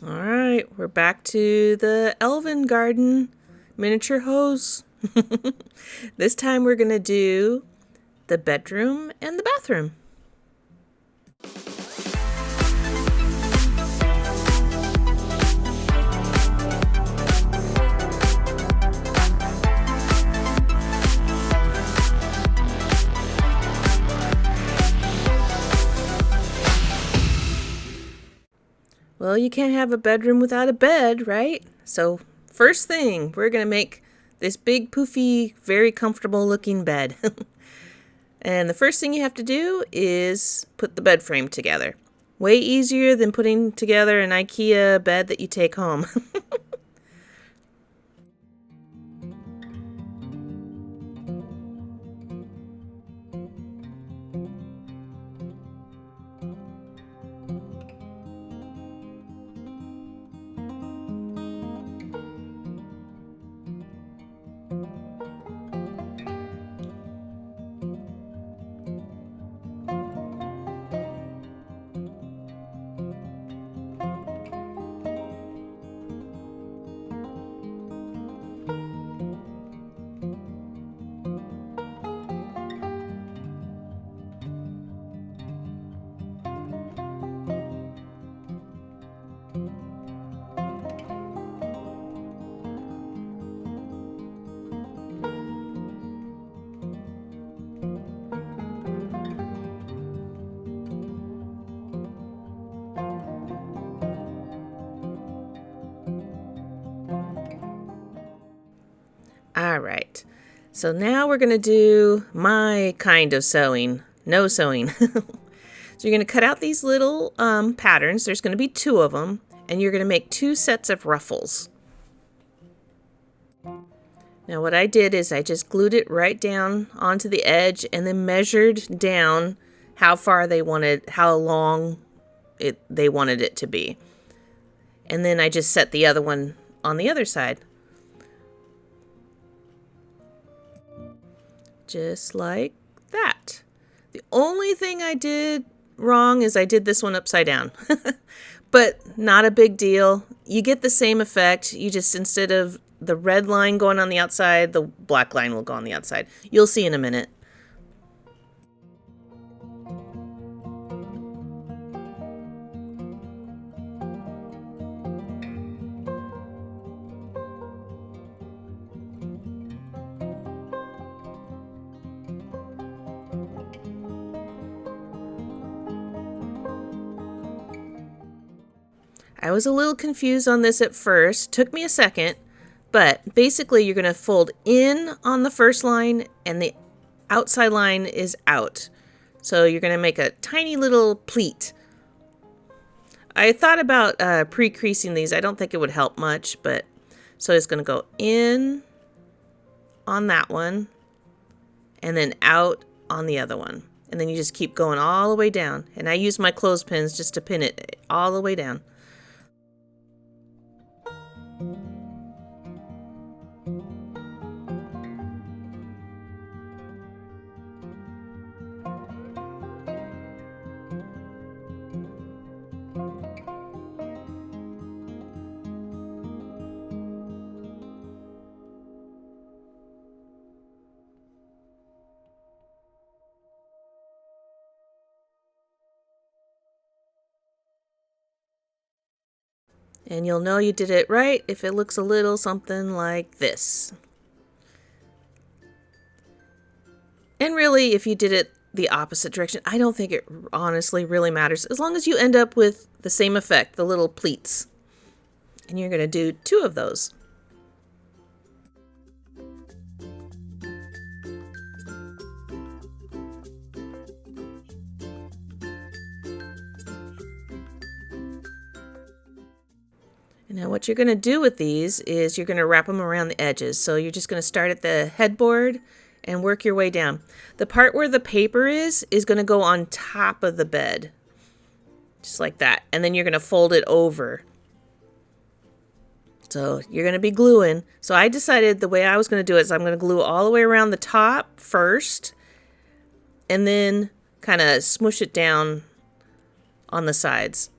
All right, we're back to the Elven Garden miniature hose. This time we're going to do the bedroom and the bathroom. Well, you can't have a bedroom without a bed, right? So first thing, we're going to make this big, poofy, very comfortable looking bed. And the first thing you have to do is put the bed frame together. Way easier than putting together an IKEA bed that you take home. All right. So now we're going to do my kind of sewing. No sewing. So you're going to cut out these little patterns. There's going to be 2 of them. And you're going to make 2 sets of ruffles. Now what I did is I just glued it right down onto the edge and then measured down how long they wanted it to be. And then I just set the other one on the other side. Just like that. The only thing I did wrong is I did this one upside down. But not a big deal. You get the same effect. You just, instead of the red line going on the outside, the black line will go on the outside. You'll see in a minute. I was a little confused on this at first. Took me a second, but basically you're going to fold in on the first line and the outside line is out. So you're going to make a tiny little pleat. I thought about pre-creasing these. I don't think it would help much, but so it's going to go in on that one and then out on the other one. And then you just keep going all the way down. And I use my clothespins just to pin it all the way down. And you'll know you did it right if it looks a little something like this. And really, if you did it the opposite direction, I don't think it honestly really matters, as long as you end up with the same effect, the little pleats. And you're going to do 2 of those. And now what you're going to do with these is you're going to wrap them around the edges. So you're just going to start at the headboard and work your way down. The part where the paper is going to go on top of the bed. Just like that. And then you're going to fold it over. So you're going to be gluing. So I decided the way I was going to do it is I'm going to glue all the way around the top first. And then kind of smush it down on the sides.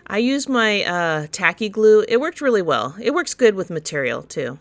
I used my tacky glue. It worked really well. It works good with material too.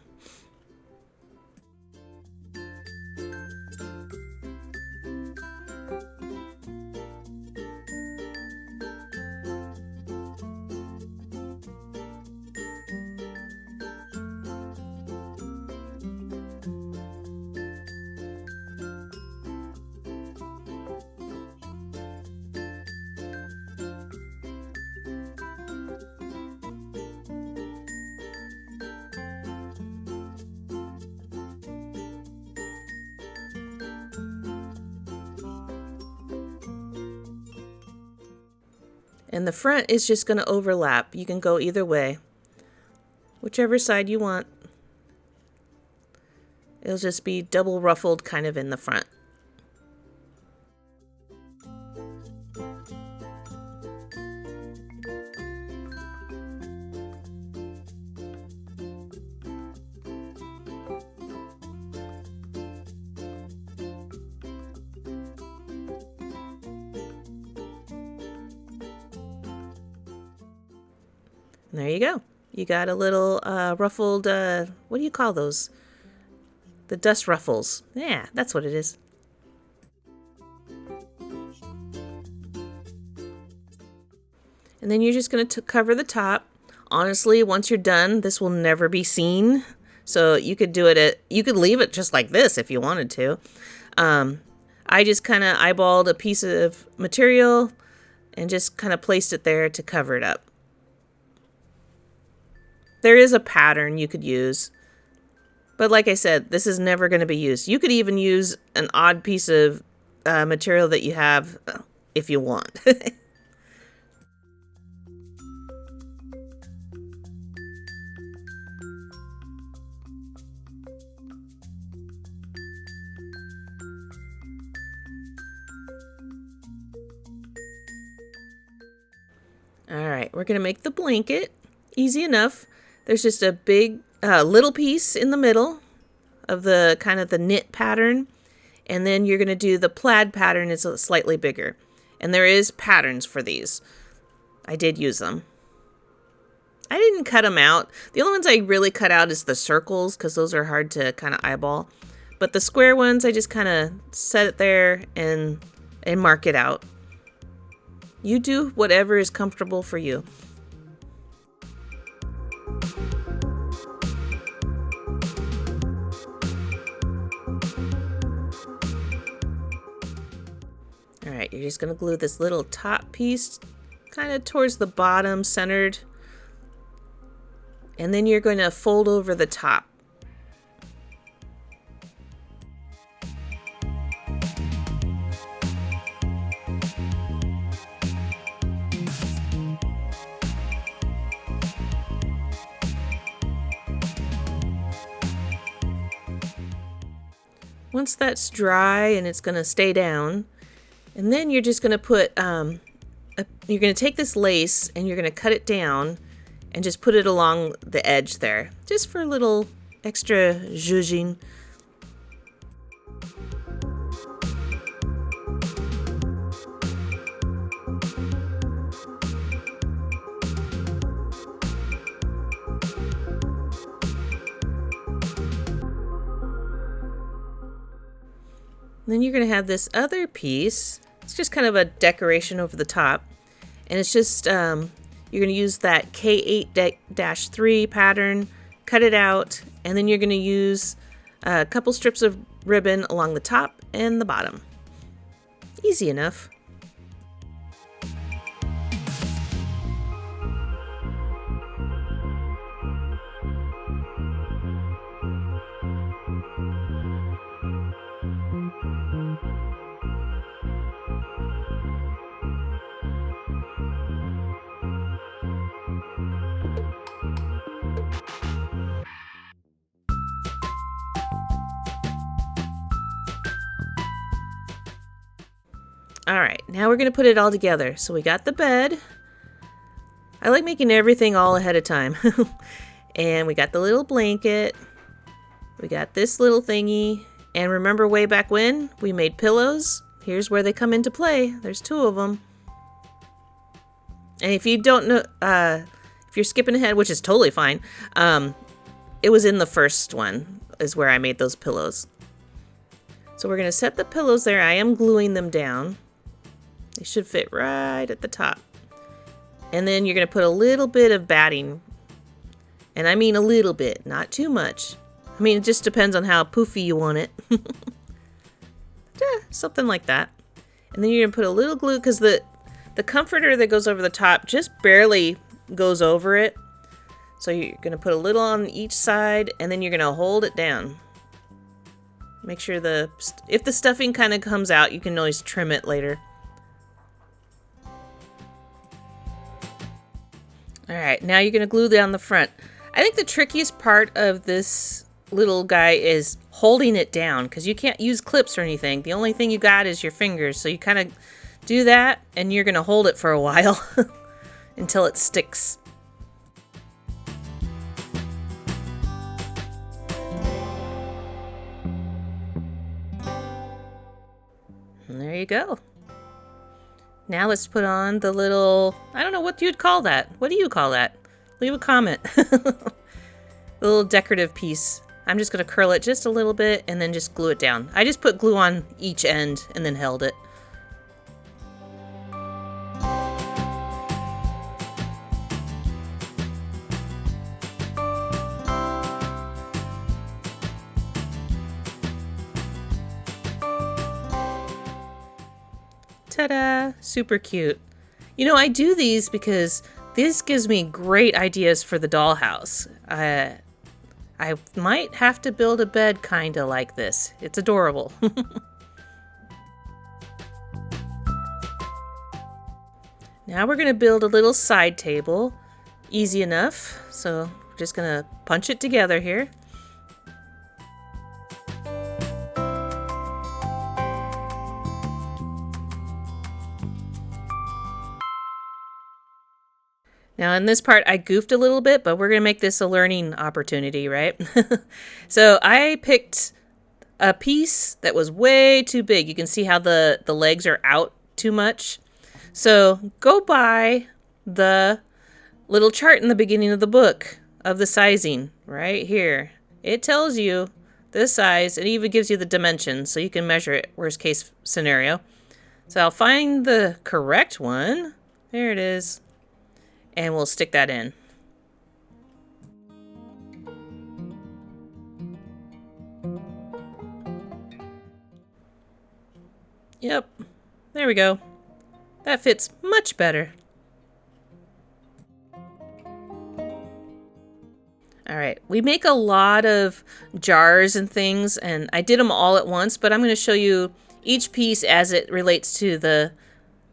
And the front is just going to overlap. You can go either way, whichever side you want. It'll just be double ruffled kind of in the front. And there you go. You got a little ruffled, what do you call those? The dust ruffles. Yeah, that's what it is. And then you're just going to cover the top. Honestly, once you're done, this will never be seen. So you could do it you could leave it just like this if you wanted to. I just kind of eyeballed a piece of material and just kind of placed it there to cover it up. There is a pattern you could use, but like I said, this is never going to be used. You could even use an odd piece of material that you have if you want. All right, we're going to make the blanket. Easy enough. There's just a big little piece in the middle of the kind of the knit pattern. And then you're going to do the plaid pattern. It's slightly bigger. And there is patterns for these. I did use them. I didn't cut them out. The only ones I really cut out is the circles because those are hard to kind of eyeball. But the square ones, I just kind of set it there and mark it out. You do whatever is comfortable for you. Alright, you're just going to glue this little top piece kind of towards the bottom, centered. And then you're going to fold over the top. Once that's dry and it's going to stay down, and then you're just going to put, you're going to take this lace and you're going to cut it down and just put it along the edge there, just for a little extra zhuzhing. Then you're going to have this other piece. It's just kind of a decoration over the top. And it's just, you're going to use that K8-3 pattern, cut it out, and then you're going to use a couple strips of ribbon along the top and the bottom. Easy enough. All right, now we're going to put it all together. So we got the bed. I like making everything all ahead of time. And we got the little blanket. We got this little thingy. And remember way back when we made pillows? Here's where they come into play. There's two of them. And if you don't know, if you're skipping ahead, which is totally fine, it was in the first one is where I made those pillows. So we're going to set the pillows there. I am gluing them down. They should fit right at the top. And then you're going to put a little bit of batting. And I mean a little bit, not too much. I mean, it just depends on how poofy you want it. Something like that. And then you're going to put a little glue because the comforter that goes over the top just barely goes over it. So you're going to put a little on each side and then you're going to hold it down. Make sure if the stuffing kind of comes out, you can always trim it later. Alright, now you're going to glue down the front. I think the trickiest part of this little guy is holding it down because you can't use clips or anything. The only thing you got is your fingers. So you kind of do that and you're going to hold it for a while until it sticks. And there you go. Now let's put on the little, I don't know what you'd call that. What do you call that? Leave a comment. The little decorative piece. I'm just going to curl it just a little bit and then just glue it down. I just put glue on each end and then held it. Ta-da! Super cute. You know, I do these because this gives me great ideas for the dollhouse. I might have to build a bed kind of like this. It's adorable. Now we're going to build a little side table. Easy enough. So we're just going to punch it together here. Now in this part I goofed a little bit, but we're going to make this a learning opportunity, right? So I picked a piece that was way too big. You can see how the legs are out too much. So go buy the little chart in the beginning of the book of the sizing right here. It tells you the size. It even gives you the dimensions so you can measure it, worst case scenario. So I'll find the correct one. There it is. And we'll stick that in. Yep, there we go. That fits much better. All right, we make a lot of jars and things, and I did them all at once, but I'm going to show you each piece as it relates to the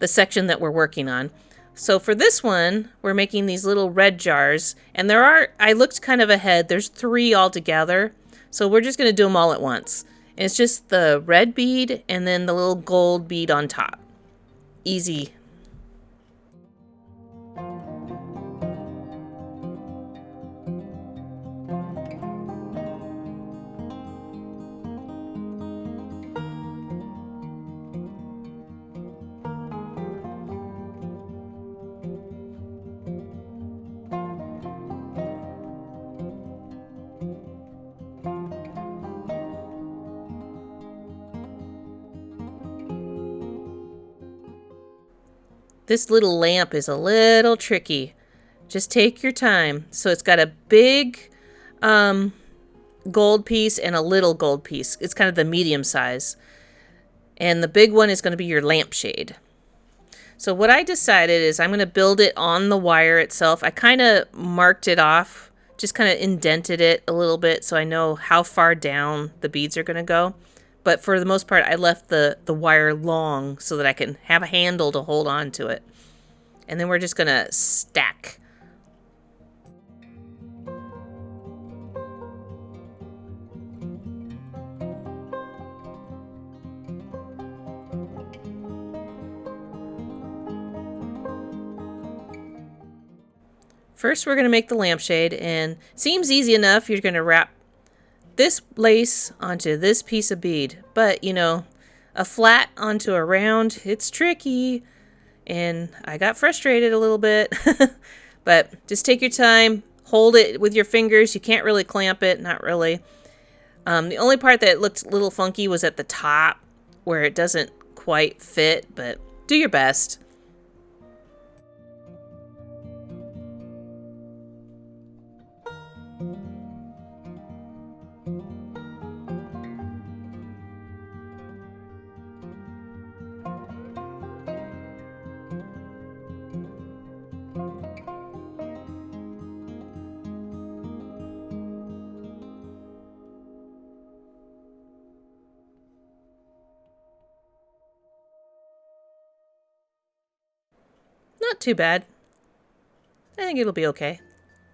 section that we're working on. So for this one, we're making these little red jars, and I looked kind of ahead, there's 3 altogether, so we're just going to do them all at once. And it's just the red bead and then the little gold bead on top. Easy. This little lamp is a little tricky. Just take your time. So it's got a big gold piece and a little gold piece. It's kind of the medium size. And the big one is going to be your lampshade. So what I decided is I'm going to build it on the wire itself. I kind of marked it off, just kind of indented it a little bit so I know how far down the beads are going to go. But for the most part, I left the wire long so that I can have a handle to hold on to it. And then we're just going to stack. First, we're going to make the lampshade, and seems easy enough. You're going to wrap this lace onto this piece of bead, but you know, a flat onto a round, it's tricky. and I got frustrated a little bit. But just take your time, hold it with your fingers. You can't really clamp it, not really. The only part that looked a little funky was at the top where it doesn't quite fit, but do your best. Not too bad. I think it'll be okay.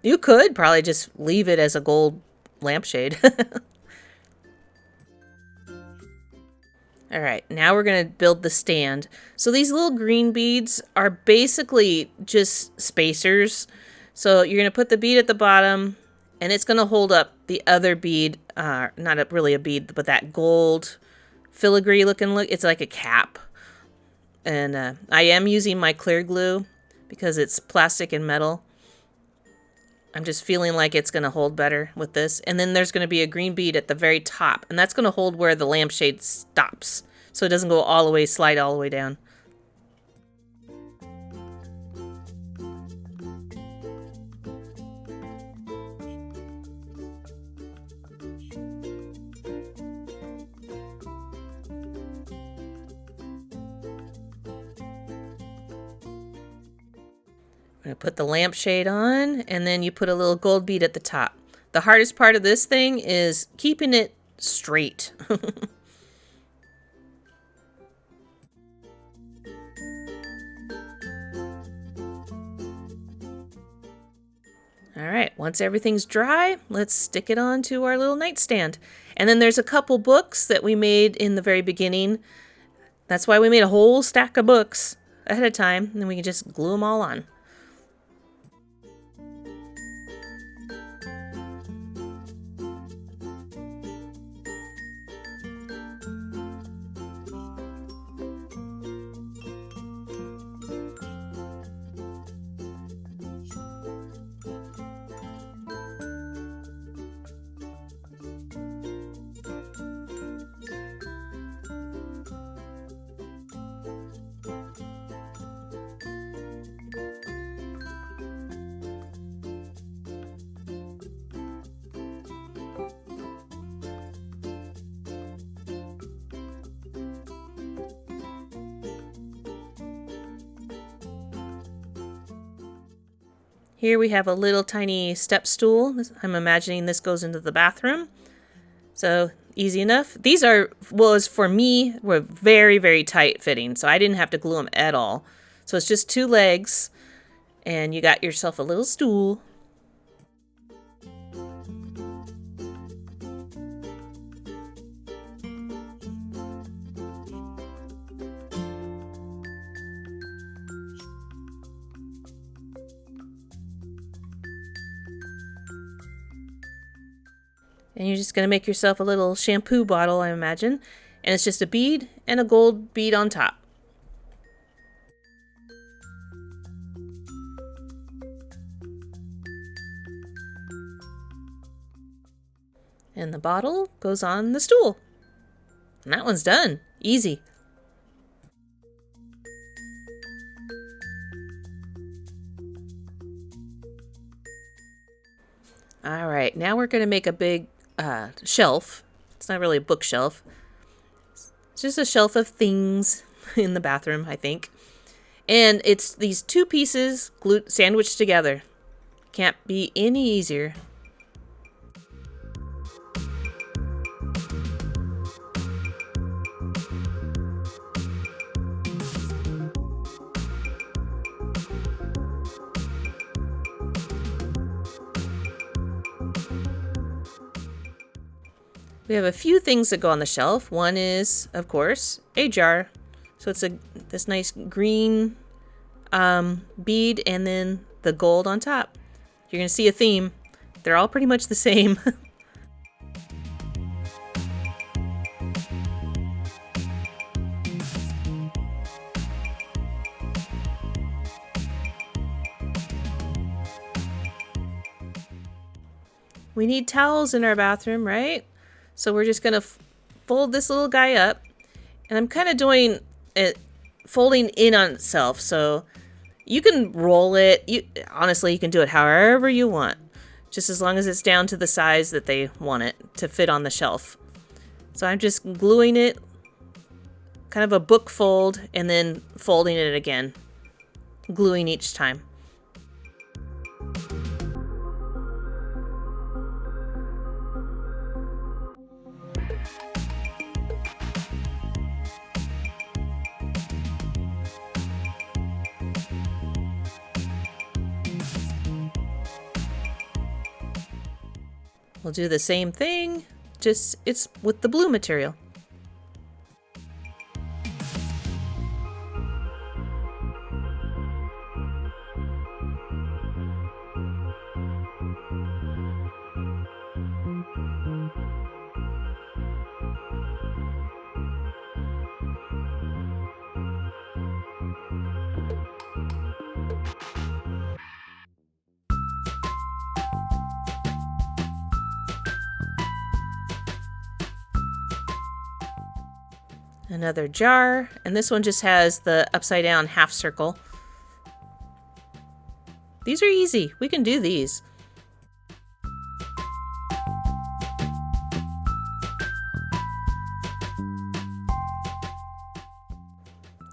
You could probably just leave it as a gold lampshade. All right, now we're going to build the stand. So these little green beads are basically just spacers. So you're going to put the bead at the bottom, and it's going to hold up the other bead, really a bead, but that gold filigree looking look. It's like a cap. And I am using my clear glue because it's plastic and metal. I'm just feeling like it's going to hold better with this. And then there's going to be a green bead at the very top. And that's going to hold where the lampshade stops. So it doesn't go all the way, slide all the way down. I'm going to put the lampshade on, and then you put a little gold bead at the top. The hardest part of this thing is keeping it straight. All right, once everything's dry, let's stick it on to our little nightstand. And then there's a couple books that we made in the very beginning. That's why we made a whole stack of books ahead of time, and then we can just glue them all on. Here we have a little tiny step stool. I'm imagining this goes into the bathroom. So easy enough. These for me, were very, very tight fitting. So I didn't have to glue them at all. So it's just 2 legs, and you got yourself a little stool. And you're just going to make yourself a little shampoo bottle, I imagine. And it's just a bead and a gold bead on top. And the bottle goes on the stool. And that one's done. Easy. All right, now we're going to make a big shelf. It's not really a bookshelf. It's just a shelf of things in the bathroom, I think. And it's these 2 pieces glued, sandwiched together. Can't be any easier. We have a few things that go on the shelf. One is, of course, a jar. So it's this nice green bead and then the gold on top. You're going to see a theme. They're all pretty much the same. we need towels in our bathroom, right? So we're just gonna fold this little guy up, and I'm kind of doing it folding in on itself. So you can roll it. Honestly, you can do it however you want, just as long as it's down to the size that they want it to fit on the shelf. So I'm just gluing it, kind of a book fold, and then folding it again, gluing each time. We'll do the same thing, just it's with the blue material. Another jar, and this one just has the upside down half circle. These are easy. We can do these.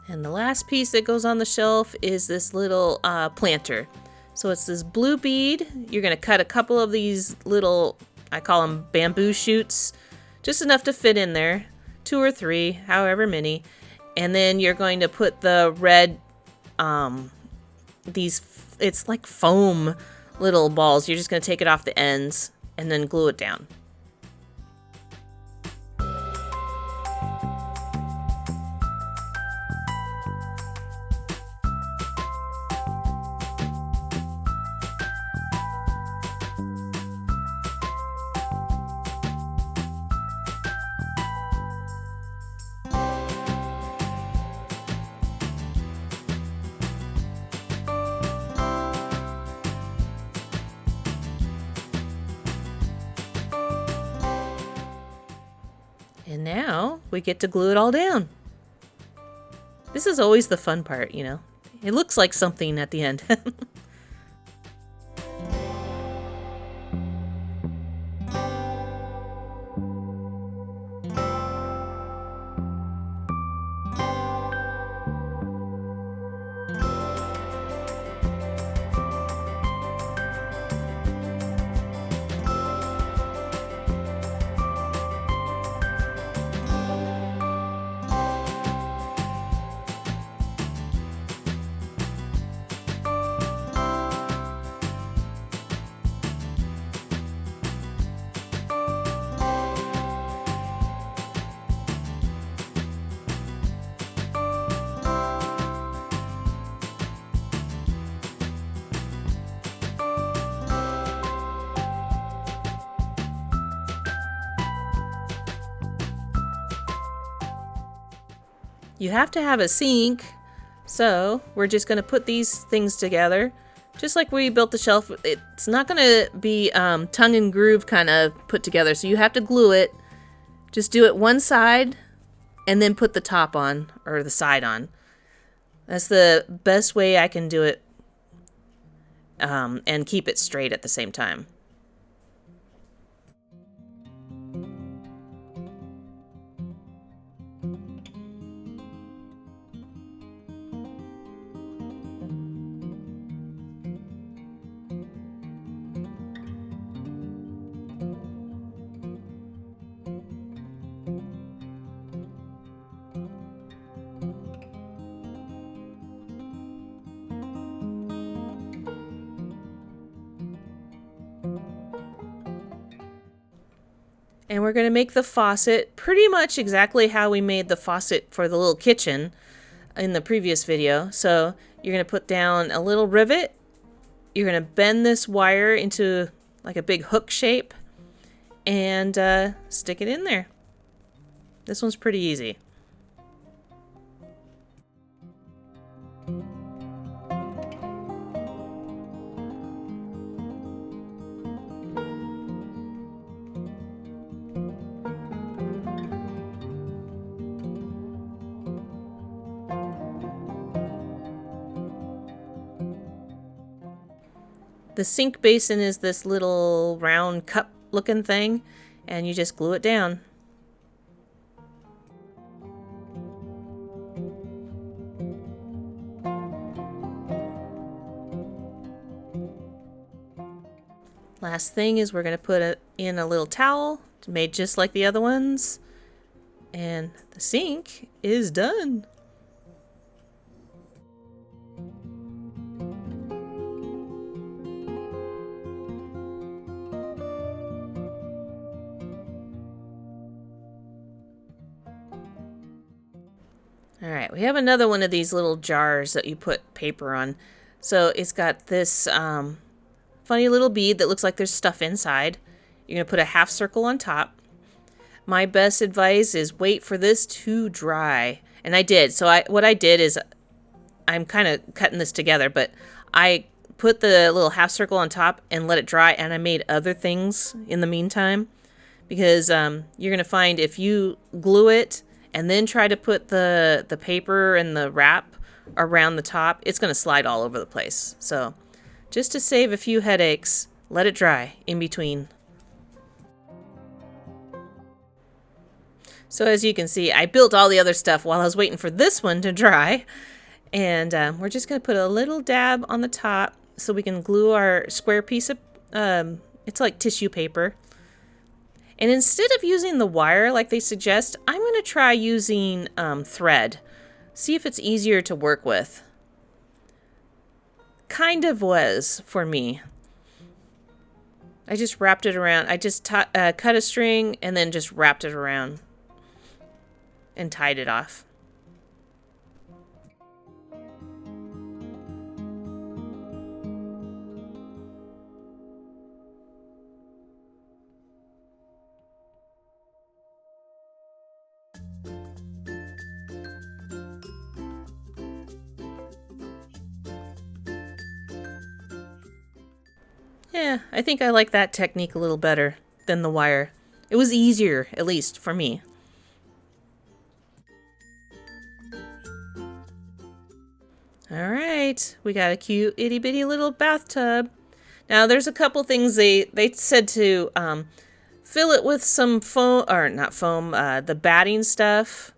And the last piece that goes on the shelf is this little planter. So it's this blue bead. You're going to cut a couple of these little, I call them bamboo shoots, just enough to fit in there. 2 or 3, however many. And then you're going to put the red, it's like foam little balls. You're just going to take it off the ends and then glue it down. And now we get to glue it all down. This is always the fun part, you know. It looks like something at the end. You have to have a sink, so we're just going to put these things together. Just like we built the shelf, it's not going to be tongue and groove kind of put together, so you have to glue it. Just do it one side and then put the top on, or the side on. That's the best way I can do it, and keep it straight at the same time. And we're going to make the faucet pretty much exactly how we made the faucet for the little kitchen in the previous video. So you're going to put down a little rivet. You're going to bend this wire into like a big hook shape and stick it in there. This one's pretty easy. The sink basin is this little round cup looking thing, and you just glue it down. Last thing is we're going to put in a little towel made just like the other ones, and the sink is done. All right, we have another one of these little jars that you put paper on. So it's got this funny little bead that looks like there's stuff inside. You're going to put a half circle on top. My best advice is wait for this to dry. And I did. So what I did is I'm kind of cutting this together, but I put the little half circle on top and let it dry, and I made other things in the meantime. Because you're going to find if you glue it and then try to put the paper and the wrap around the top, it's going to slide all over the place. So just to save a few headaches, let it dry in between. So as you can see, I built all the other stuff while I was waiting for this one to dry. And we're just going to put a little dab on the top so we can glue our square piece of, it's like tissue paper. And instead of using the wire like they suggest, I'm going to try using thread. See if it's easier to work with. Kind of was for me. I just wrapped it around. I just cut a string and then just wrapped it around and tied it off. Yeah, I think I like that technique a little better than the wire. It was easier, at least for me. All right, we got a cute itty bitty little bathtub. Now there's a couple things they said to fill it with some foam, or not foam, the batting stuff,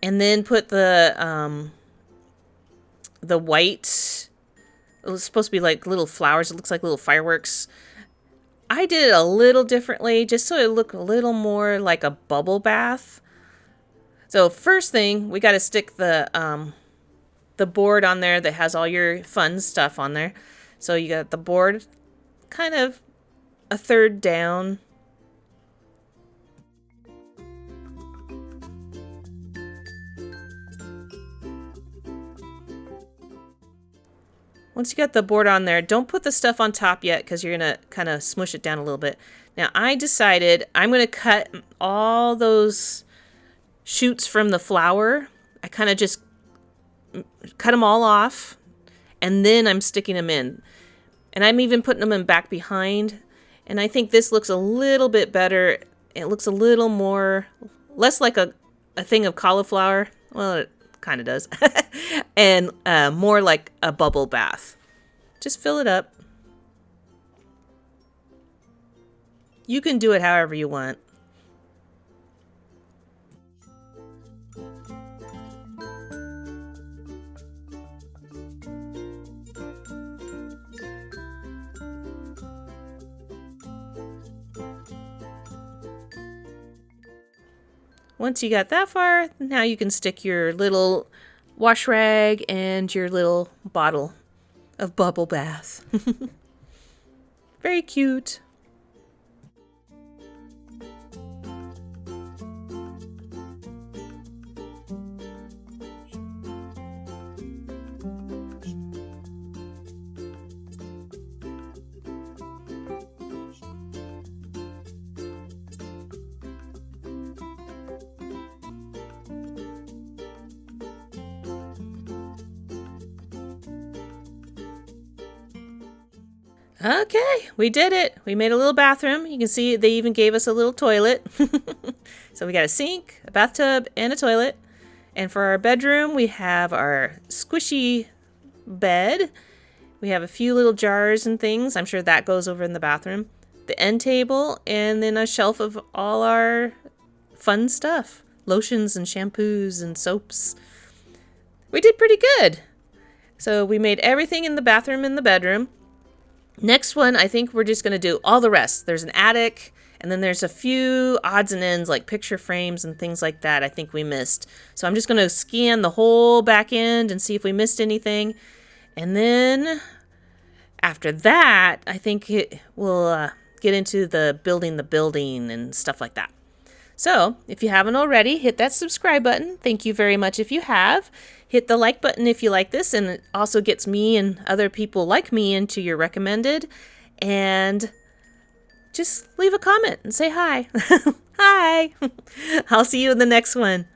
and then put the white. It was supposed to be like little flowers. It looks like little fireworks. I did it a little differently, just so it looked a little more like a bubble bath. So first thing, we got to stick the board on there that has all your fun stuff on there. So you got the board kind of a third down. Once you got the board on there, don't put the stuff on top yet because you're going to kind of smush it down a little bit. Now, I decided I'm going to cut all those shoots from the flower. I kind of just cut them all off, and then I'm sticking them in. And I'm even putting them in back behind. And I think this looks a little bit better. It looks a little more, less like a thing of cauliflower. Well, it kind of does. And more like a bubble bath. Just fill it up. You can do it however you want. Once you got that far, now you can stick your little wash rag and your little bottle of bubble bath. Very cute. Okay, we did it. We made a little bathroom. You can see they even gave us a little toilet. So we got a sink, a bathtub, and a toilet. And for our bedroom, we have our squishy bed. We have a few little jars and things. I'm sure that goes over in the bathroom. The end table, and then a shelf of all our fun stuff. Lotions and shampoos and soaps. We did pretty good. So we made everything in the bathroom and the bedroom. Next one, I think we're just going to do all the rest. There's an attic, and then there's a few odds and ends like picture frames and things like that I think we missed. So I'm just going to scan the whole back end and see if we missed anything. And then after that, I think we'll get into the building and stuff like that. So if you haven't already, hit that subscribe button. Thank you very much if you have. Hit the like button if you like this, and it also gets me and other people like me into your recommended. And just leave a comment and say hi. Hi. I'll see you in the next one.